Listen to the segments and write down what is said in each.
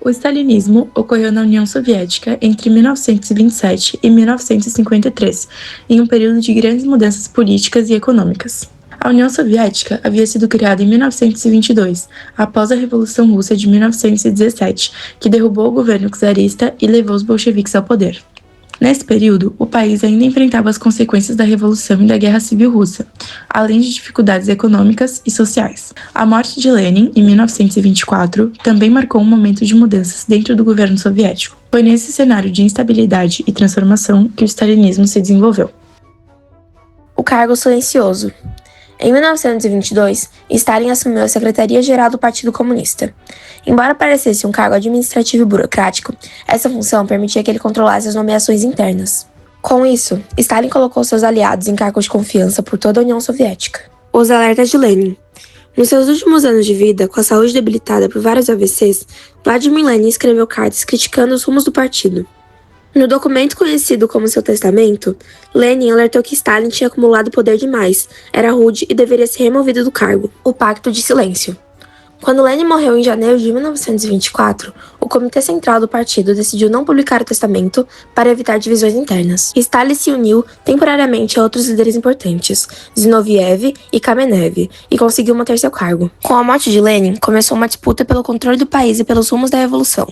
O stalinismo ocorreu na União Soviética entre 1927 e 1953, em um período de grandes mudanças políticas e econômicas. A União Soviética havia sido criada em 1922, após a Revolução Russa de 1917, que derrubou o governo czarista e levou os bolcheviques ao poder. Nesse período, o país ainda enfrentava as consequências da Revolução e da Guerra Civil Russa, além de dificuldades econômicas e sociais. A morte de Lenin, em 1924, também marcou um momento de mudanças dentro do governo soviético. Foi nesse cenário de instabilidade e transformação que o stalinismo se desenvolveu. O cargo silencioso. Em 1922, Stalin assumiu a Secretaria-Geral do Partido Comunista. Embora parecesse um cargo administrativo e burocrático, essa função permitia que ele controlasse as nomeações internas. Com isso, Stalin colocou seus aliados em cargos de confiança por toda a União Soviética. Os alertas de Lenin. Nos seus últimos anos de vida, com a saúde debilitada por vários AVCs, Vladimir Lenin escreveu cartas criticando os rumos do partido. No documento conhecido como seu testamento, Lenin alertou que Stalin tinha acumulado poder demais, era rude e deveria ser removido do cargo. O Pacto de Silêncio. Quando Lenin morreu em janeiro de 1924, o Comitê Central do Partido decidiu não publicar o testamento para evitar divisões internas. Stalin se uniu temporariamente a outros líderes importantes, Zinoviev e Kamenev, e conseguiu manter seu cargo. Com a morte de Lenin, começou uma disputa pelo controle do país e pelos rumos da revolução.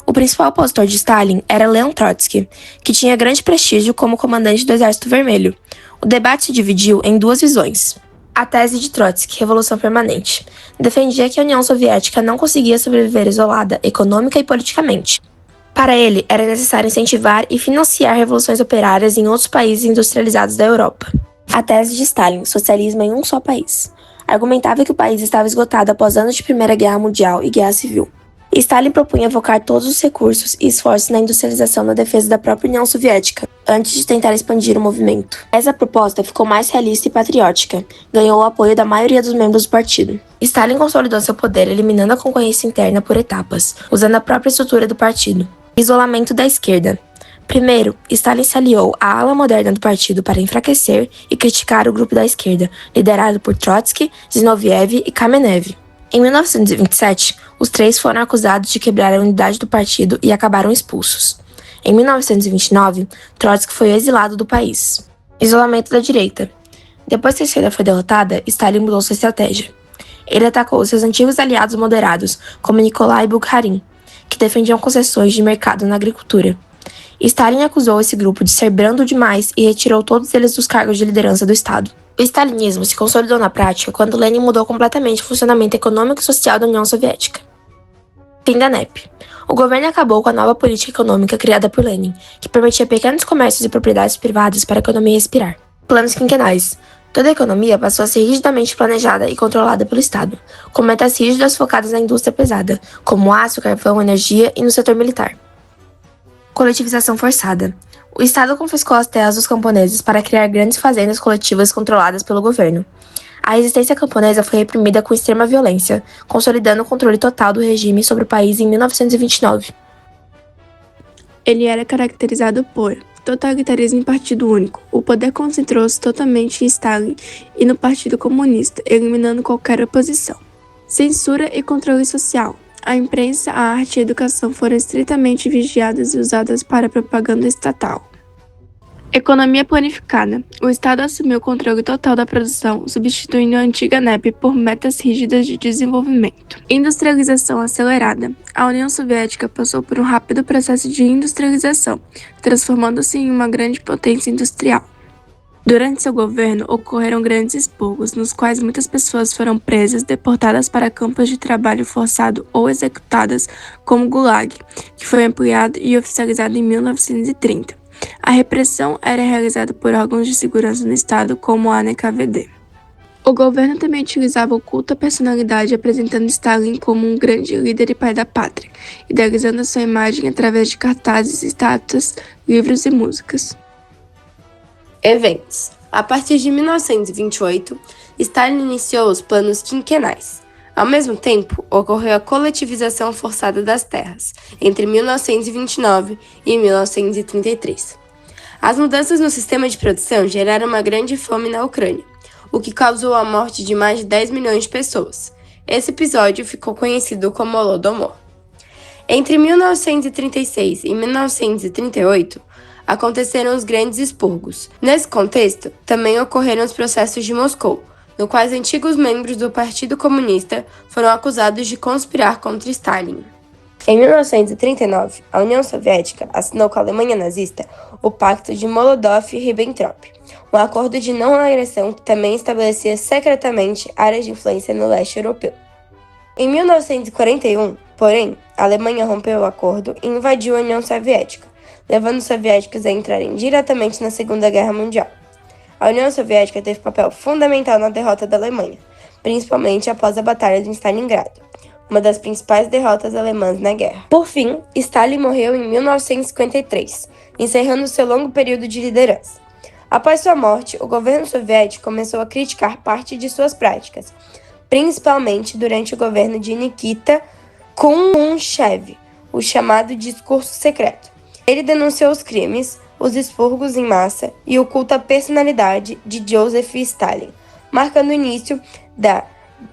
O principal opositor de Stalin era Leon Trotsky, que tinha grande prestígio como comandante do Exército Vermelho. O debate se dividiu em duas visões. A tese de Trotsky, Revolução Permanente, defendia que a União Soviética não conseguia sobreviver isolada econômica e politicamente. Para ele, era necessário incentivar e financiar revoluções operárias em outros países industrializados da Europa. A tese de Stalin, Socialismo em um só país, argumentava que o país estava esgotado após anos de Primeira Guerra Mundial e Guerra Civil. Stalin propunha focar todos os recursos e esforços na industrialização na defesa da própria União Soviética, antes de tentar expandir o movimento. Essa proposta ficou mais realista e patriótica, ganhou o apoio da maioria dos membros do partido. Stalin consolidou seu poder eliminando a concorrência interna por etapas, usando a própria estrutura do partido. Isolamento da esquerda. Primeiro, Stalin se aliou à ala moderna do partido para enfraquecer e criticar o grupo da esquerda, liderado por Trotsky, Zinoviev e Kamenev. Em 1927, os três foram acusados de quebrar a unidade do partido e acabaram expulsos. Em 1929, Trotsky foi exilado do país. Isolamento da direita. Depois que a esquerda foi derrotada, Stalin mudou sua estratégia. Ele atacou seus antigos aliados moderados, como Nikolai Bukharin, que defendiam concessões de mercado na agricultura. Stalin acusou esse grupo de ser brando demais e retirou todos eles dos cargos de liderança do Estado. O stalinismo se consolidou na prática quando Lenin mudou completamente o funcionamento econômico e social da União Soviética. Fim da NEP. O governo acabou com a nova política econômica criada por Lenin, que permitia pequenos comércios e propriedades privadas para a economia respirar. Planos quinquenais. Toda a economia passou a ser rigidamente planejada e controlada pelo Estado, com metas rígidas focadas na indústria pesada, como aço, carvão, energia e no setor militar. Coletivização forçada. O Estado confiscou as terras dos camponeses para criar grandes fazendas coletivas controladas pelo governo. A resistência camponesa foi reprimida com extrema violência, consolidando o controle total do regime sobre o país em 1929. Ele era caracterizado por totalitarismo em partido único. O poder concentrou-se totalmente em Stalin e no Partido Comunista, eliminando qualquer oposição. Censura e controle social. A imprensa, a arte e a educação foram estritamente vigiadas e usadas para propaganda estatal. Economia planificada. O Estado assumiu o controle total da produção, substituindo a antiga NEP por metas rígidas de desenvolvimento. Industrialização acelerada. A União Soviética passou por um rápido processo de industrialização, transformando-se em uma grande potência industrial. Durante seu governo, ocorreram grandes expurgos, nos quais muitas pessoas foram presas, deportadas para campos de trabalho forçado ou executadas, como o Gulag, que foi ampliado e oficializado em 1930. A repressão era realizada por órgãos de segurança no Estado, como a NKVD. O governo também utilizava o culto à personalidade, apresentando Stalin como um grande líder e pai da pátria, idealizando a sua imagem através de cartazes, estátuas, livros e músicas. Eventos. A partir de 1928, Stalin iniciou os planos quinquenais. Ao mesmo tempo, ocorreu a coletivização forçada das terras, entre 1929 e 1933. As mudanças no sistema de produção geraram uma grande fome na Ucrânia, o que causou a morte de mais de 10 milhões de pessoas. Esse episódio ficou conhecido como Holodomor. Entre 1936 e 1938, aconteceram os grandes expurgos. Nesse contexto, também ocorreram os processos de Moscou, no quais antigos membros do Partido Comunista foram acusados de conspirar contra Stalin. Em 1939, a União Soviética assinou com a Alemanha nazista o Pacto de Molotov-Ribbentrop, um acordo de não-agressão que também estabelecia secretamente áreas de influência no leste europeu. Em 1941, porém, a Alemanha rompeu o acordo e invadiu a União Soviética, levando os soviéticos a entrarem diretamente na Segunda Guerra Mundial. A União Soviética teve papel fundamental na derrota da Alemanha, principalmente após a Batalha de Stalingrado, uma das principais derrotas alemãs na guerra. Por fim, Stalin morreu em 1953, encerrando seu longo período de liderança. Após sua morte, o governo soviético começou a criticar parte de suas práticas, principalmente durante o governo de Nikita Khrushchev, o chamado discurso secreto. Ele denunciou os crimes, os expurgos em massa e o culto à personalidade de Joseph Stalin, marcando o início da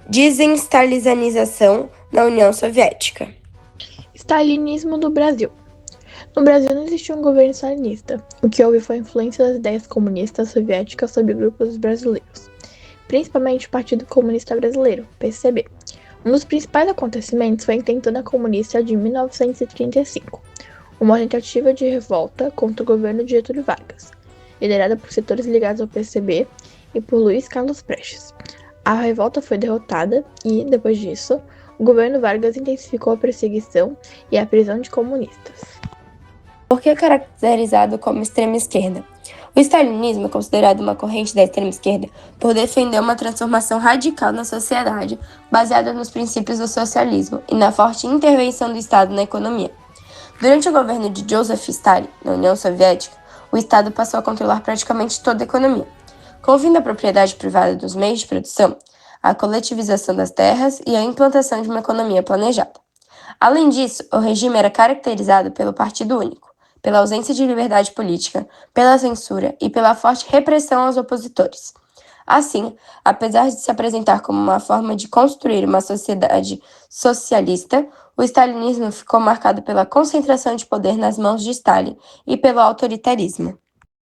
desinstalização na União Soviética. Stalinismo do Brasil. No Brasil não existia um governo stalinista. O que houve foi a influência das ideias comunistas soviéticas sobre grupos brasileiros, principalmente o Partido Comunista Brasileiro, PCB. Um dos principais acontecimentos foi a intentona comunista de 1935, uma tentativa de revolta contra o governo de Getúlio Vargas, liderada por setores ligados ao PCB e por Luiz Carlos Prestes. A revolta foi derrotada e, depois disso, o governo Vargas intensificou a perseguição e a prisão de comunistas. Por que é caracterizado como extrema-esquerda? O stalinismo é considerado uma corrente da extrema-esquerda por defender uma transformação radical na sociedade baseada nos princípios do socialismo e na forte intervenção do Estado na economia. Durante o governo de Joseph Stalin, na União Soviética, o Estado passou a controlar praticamente toda a economia. Com o fim da propriedade privada dos meios de produção, a coletivização das terras e a implantação de uma economia planejada. Além disso, o regime era caracterizado pelo Partido Único, pela ausência de liberdade política, pela censura e pela forte repressão aos opositores. Assim, apesar de se apresentar como uma forma de construir uma sociedade socialista, o stalinismo ficou marcado pela concentração de poder nas mãos de Stalin e pelo autoritarismo.